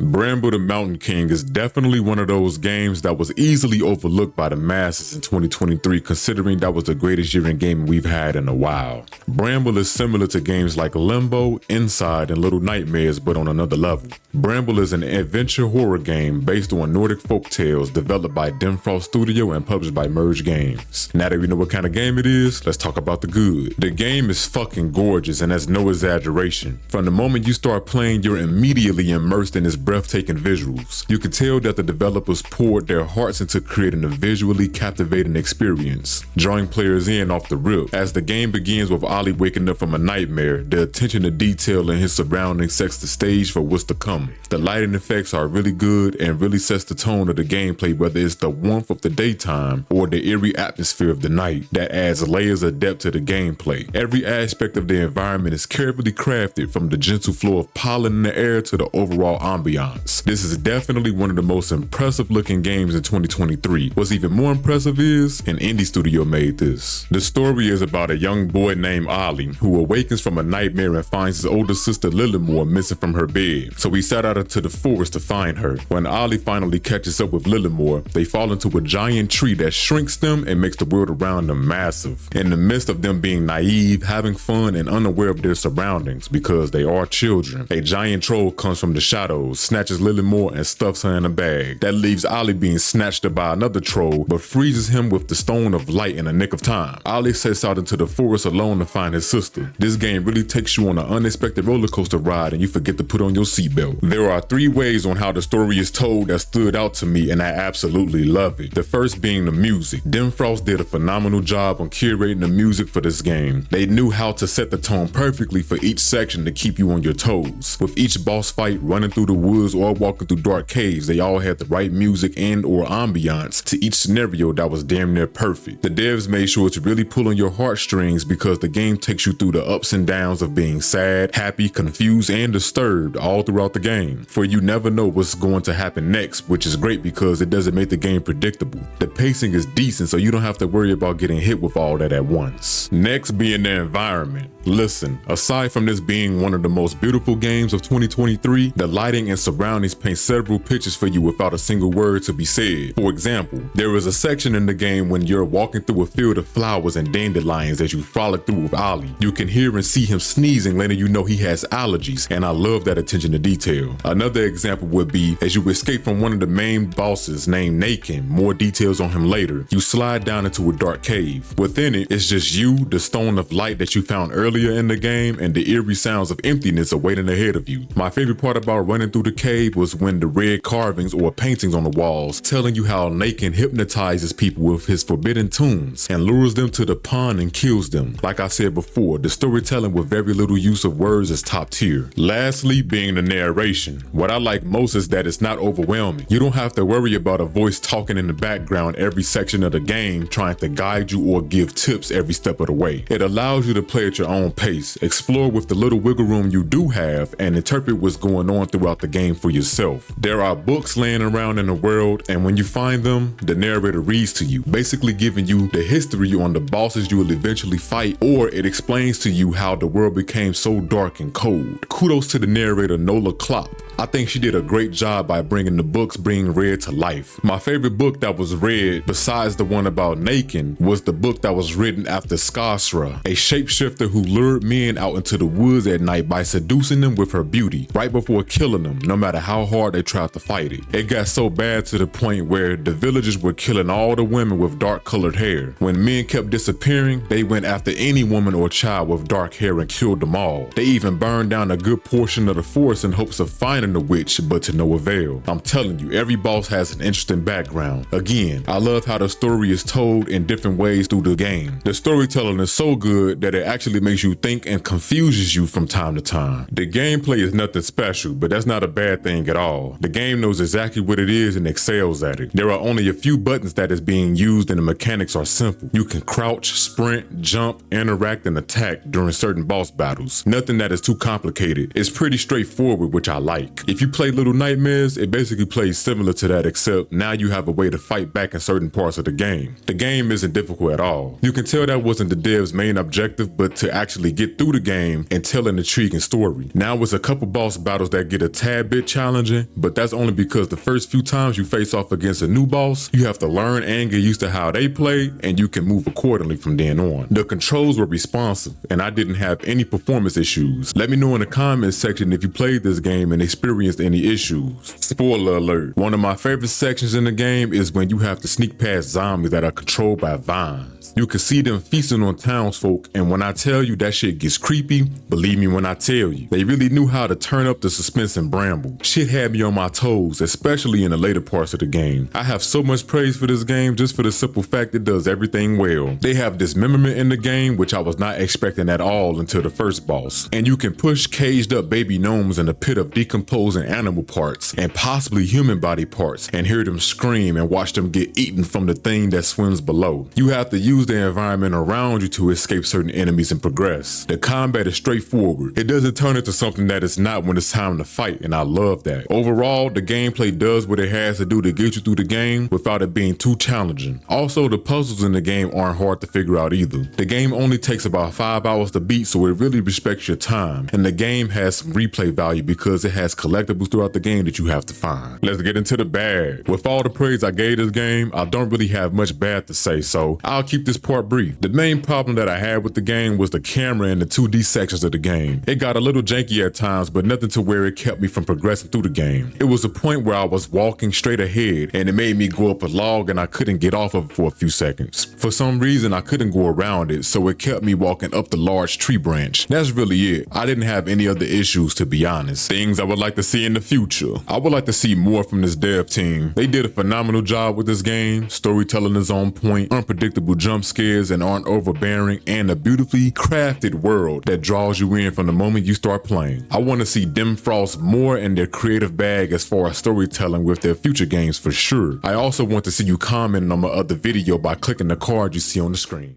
Bramble the Mountain King is definitely one of those games that was easily overlooked by the masses in 2023, considering that was the greatest year in gaming we've had in a while. Bramble is similar to games like Limbo, Inside, and Little Nightmares, but on another level. Bramble is an adventure horror game based on Nordic folk tales developed by Dimfrost Studio and published by Merge Games. Now that we know what kind of game it is, let's talk about the good. The game is fucking gorgeous, and that's no exaggeration. From the moment you start playing, you're immediately immersed in its breathtaking visuals. You can tell that the developers poured their hearts into creating a visually captivating experience, drawing players in off the rip. As the game begins with Olle waking up from a nightmare, the attention to detail in his surroundings sets the stage for what's to come. The lighting effects are really good and really sets the tone of the gameplay, whether it's the warmth of the daytime or the eerie atmosphere of the night. That adds layers of depth to the gameplay. Every aspect of the environment is carefully crafted, from the gentle flow of pollen in the air to the overall ambiance. This is definitely one of the most impressive looking games in 2023. What's even more impressive is an indie studio made this. The story is about a young boy named Olle who awakens from a nightmare and finds his older sister Lillemor missing from her bed. So he set out into the forest to find her. When Olle finally catches up with Lillemor, they fall into a giant tree that shrinks them and makes the world around them massive. In the midst of them being naive, having fun, and unaware of their surroundings because they are children, a giant troll comes from the shadows, snatches Lillemor and stuffs her in a bag. That leaves Olle being snatched up by another troll, but freezes him with the stone of light in a nick of time. Olle sets out into the forest alone to find his sister. This game really takes you on an unexpected roller coaster ride and you forget to put on your seatbelt. There are 3 ways on how the story is told that stood out to me, and I absolutely love it. The first being the music. Dimfrost did a phenomenal job on curating the music for this game. They knew how to set the tone perfectly for each section to keep you on your toes. With each boss fight, running through the woods, or walking through dark caves, they all had the right music and or ambiance to each scenario that was damn near perfect. The devs made sure to really pull on your heartstrings because the game takes you through the ups and downs of being sad, happy, confused, and disturbed all throughout the game, for you never know what's going to happen next, which is great because it doesn't make the game predictable. The pacing is decent, so you don't have to worry about getting hit with all that at once. Next being the environment. Listen, aside from this being one of the most beautiful games of 2023, the lighting and surroundings paint several pictures for you without a single word to be said. For example, there is a section in the game when you're walking through a field of flowers and dandelions as you frolic through with Olle. You can hear and see him sneezing, letting you know he has allergies, and I love that attention to detail. Another example would be as you escape from one of the main bosses named Nakin, more details on him later, you slide down into a dark cave. Within it, it's just you, the stone of light that you found earlier in the game, and the eerie sounds of emptiness awaiting ahead of you. My favorite part about running through the cave was when the red carvings or paintings on the walls telling you how Nakin hypnotizes people with his forbidden tunes and lures them to the pond and kills them. Like I said before, the storytelling with very little use of words is top tier. Lastly, being the narration. What I like most is that it's not overwhelming. You don't have to worry about a voice talking in the background every section of the game trying to guide you or give tips every step of the way. It allows you to play at your own pace, explore with the little wiggle room you do have, and interpret what's going on throughout the game for yourself. There are books laying around in the world, and when you find them, the narrator reads to you, basically giving you the history on the bosses you will eventually fight, or it explains to you how the world became so dark and cold. Kudos to the narrator Nola Klopp. I think she did a great job by bringing the books being read to life. My favorite book that was read, besides the one about Nakin, was the book that was written after Skasra, a shapeshifter who lured men out into the woods at night by seducing them with her beauty, right before killing them, no matter how hard they tried to fight it. It got so bad to the point where the villagers were killing all the women with dark colored hair. When men kept disappearing, they went after any woman or child with dark hair and killed them all. They even burned down a good portion of the forest in hopes of finding the witch, but to no avail. I'm telling you, every boss has an interesting background. Again, I love how the story is told in different ways through the game. The storytelling is so good that it actually makes you think and confuses you from time to time. The gameplay is nothing special, but that's not a bad thing at all. The game knows exactly what it is and excels at it. There are only a few buttons that is being used and the mechanics are simple. You can crouch, sprint, jump, interact, and attack during certain boss battles. Nothing that is too complicated. It's pretty straightforward, which I like. weak. If you play Little Nightmares, it basically plays similar to that, except now you have a way to fight back in certain parts of the game. The game isn't difficult at all. You can tell that wasn't the devs' main objective, but to actually get through the game and tell an intriguing story. Now it's a couple boss battles that get a tad bit challenging, but that's only because the first few times you face off against a new boss, you have to learn and get used to how they play, and you can move accordingly from then on. The controls were responsive, and I didn't have any performance issues. Let me know in the comments section if you played this game and experienced any issues. Spoiler alert, one of my favorite sections in the game is when you have to sneak past zombies that are controlled by vines. You can see them feasting on townsfolk, and when I tell you that shit gets creepy, believe me when I tell you. They really knew how to turn up the suspense in Bramble. Shit had me on my toes, especially in the later parts of the game. I have so much praise for this game just for the simple fact it does everything well. They have dismemberment in the game, which I was not expecting at all until the first boss. And you can push caged up baby gnomes in a pit of decomposing animal parts and possibly human body parts and hear them scream and watch them get eaten from the thing that swims below. You have to use the environment around you to escape certain enemies and progress. The combat is straightforward. It doesn't turn into something that it's not when it's time to fight, and I love that. Overall, the gameplay does what it has to do to get you through the game without it being too challenging. Also, the puzzles in the game aren't hard to figure out either. The game only takes about 5 hours to beat, so it really respects your time, and the game has some replay value because it has collectibles throughout the game that you have to find. Let's get into the bad. With all the praise I gave this game, I don't really have much bad to say, so I'll keep this part brief. The main problem that I had with the game was the camera and the 2D sections of the game. It got a little janky at times, but nothing to where it kept me from progressing through the game. It was a point where I was walking straight ahead and it made me go up a log and I couldn't get off of it for a few seconds. For some reason, I couldn't go around it, so it kept me walking up the large tree branch. That's really it. I didn't have any other issues, to be honest. Things I would like to see in the future. I would like to see more from this dev team. They did a phenomenal job with this game. Storytelling is on point, unpredictable jump scares and aren't overbearing, and a beautifully crafted world that draws you in from the moment you start playing. I want to see Dimfrost more in their creative bag as far as storytelling with their future games for sure. I also want to see you commenting on my other video by clicking the card you see on the screen.